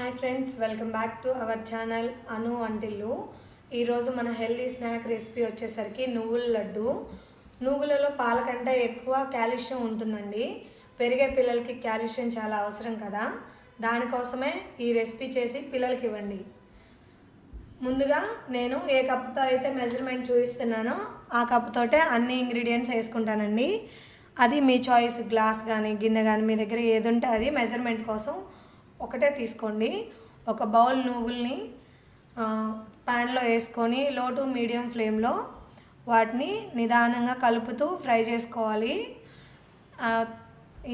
Hi friends, welcome back to our channel Anu Vantillu. ఈరోజు మన healthy snack recipe వచ్చేసరికి నువ్వుల లడ్డు. నువ్వులలో పాల కంటే ఎక్కువ కాల్షియం ఉంటుందండి. పెరిగే పిల్లలకి కాల్షియం చాలా అవసరం కదా, దానికోసమే ఈ రెసిపీ చేసి పిల్లలకి ఇవ్వండి. ముందుగా నేను ఏ కప్పుతో అయితే మెజర్మెంట్ చూపిస్తున్నానో ఆ కప్పుతోటే అన్ని ఇంగ్రీడియంట్స్ వేసుకుంటానండి. అది మీ చాయిస్, గ్లాస్ కానీ గిన్నె కానీ మీ దగ్గర ఏది ఉంటే అది మెజర్మెంట్ కోసం ఒకటే తీసుకోండి. ఒక బౌల్ నువ్వుల్ని ప్యాన్లో వేసుకొని లో టు మీడియం ఫ్లేమ్లో వాటిని నిదానంగా కలుపుతూ ఫ్రై చేసుకోవాలి.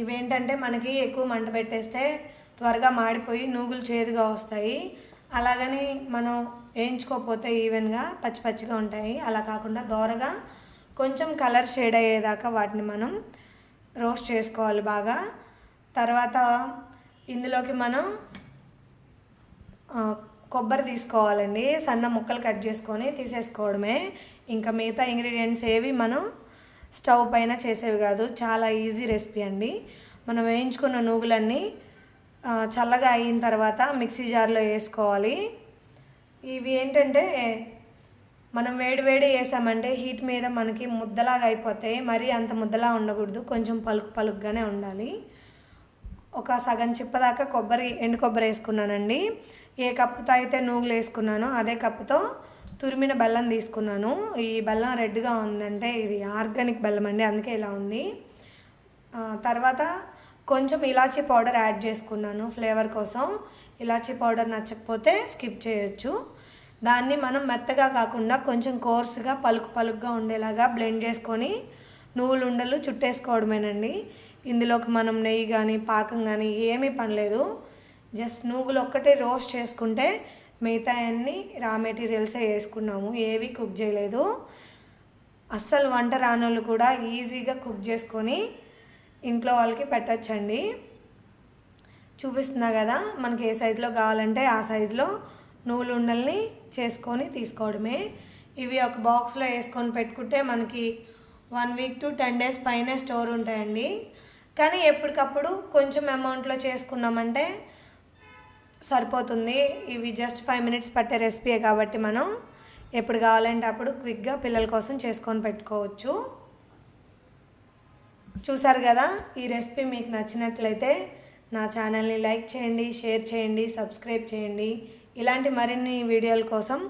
ఇవేంటంటే మనకి ఎక్కువ మంట పెట్టేస్తే త్వరగా మాడిపోయి నువ్వులు చేదుగా వస్తాయి. అలాగని మనం వేయించుకోకపోతే ఈవెన్గా పచ్చి పచ్చిగా ఉంటాయి. అలా కాకుండా దోరగా కొంచెం కలర్ షేడ్ అయ్యేదాకా వాటిని మనం రోస్ట్ చేసుకోవాలి బాగా. తర్వాత ఇందులోకి మనం కొబ్బరి తీసుకోవాలండి. సన్న ముక్కలు కట్ చేసుకొని తీసేసుకోవడమే. ఇంకా మిగతా ఇంగ్రీడియంట్స్ ఏవి మనం స్టవ్ పైన చేసేవి కాదు. చాలా ఈజీ రెసిపీ అండి. మనం వేయించుకున్న నువ్వులన్నీ చల్లగా అయిన తర్వాత మిక్సీ జార్లో వేసుకోవాలి. ఇవి ఏంటంటే మనం వేడి వేసామంటే హీట్ మీద మనకి ముద్దలాగా అయిపోతాయి. మరీ అంత ముద్దలా ఉండకూడదు, కొంచెం పలుకుగానే ఉండాలి. ఒక సగం చిప్పదాకా ఎండు కొబ్బరి వేసుకున్నానండి. ఏ కప్పుతో అయితే నువ్వులు వేసుకున్నానో అదే కప్పుతో తురిమిన బెల్లం తీసుకున్నాను. ఈ బెల్లం రెడ్గా ఉందంటే ఇది ఆర్గానిక్ బెల్లం అండి, అందుకే ఇలా ఉంది. తర్వాత కొంచెం ఇలాచీ పౌడర్ యాడ్ చేసుకున్నాను ఫ్లేవర్ కోసం. ఇలాచీ పౌడర్ నచ్చకపోతే స్కిప్ చేయొచ్చు. దాన్ని మనం మెత్తగా కాకుండా కొంచెం కోర్సుగా పలుకుగా ఉండేలాగా బ్లెండ్ చేసుకొని నువ్వులు ఉండలు చుట్టేసుకోవడమేనండి. ఇందులోకి మనం నెయ్యి కానీ పాకం కానీ ఏమీ పనిలేదు. జస్ట్ నువ్వులు ఒక్కటే రోస్ట్ చేసుకుంటే మిగతా అన్నీ రా మెటీరియల్సే వేసుకున్నాము, ఏవి కుక్ చేయలేదు. అస్సలు వంట రానోళ్ళు కూడా ఈజీగా కుక్ చేసుకొని ఇంట్లో వాళ్ళకి పెట్టచ్చండి. చూపిస్తున్నా కదా, మనకి ఏ సైజులో కావాలంటే ఆ సైజులో నువ్వులు ఉండల్ని చేసుకొని తీసుకోవడమే. ఇవి ఒక బాక్స్లో వేసుకొని పెట్టుకుంటే మనకి 1 వీక్ to 10 days పైనే స్టోర్ ఉంటాయండి. కానీ ఎప్పటికప్పుడు కొంచెం అమౌంట్లో చేసుకున్నామంటే సరిపోతుంది. ఇవి జస్ట్ 5 minutes పట్టే రెసిపీయే కాబట్టి మనం ఎప్పుడు కావాలంటే అప్పుడు క్విక్గా పిల్లల కోసం చేసుకొని పెట్టుకోవచ్చు. చూసారు కదా, ఈ రెసిపీ మీకు నచ్చినట్లయితే నా ఛానల్ని లైక్ చేయండి, షేర్ చేయండి, సబ్స్క్రైబ్ చేయండి. ఇలాంటి మరిన్ని వీడియోల కోసం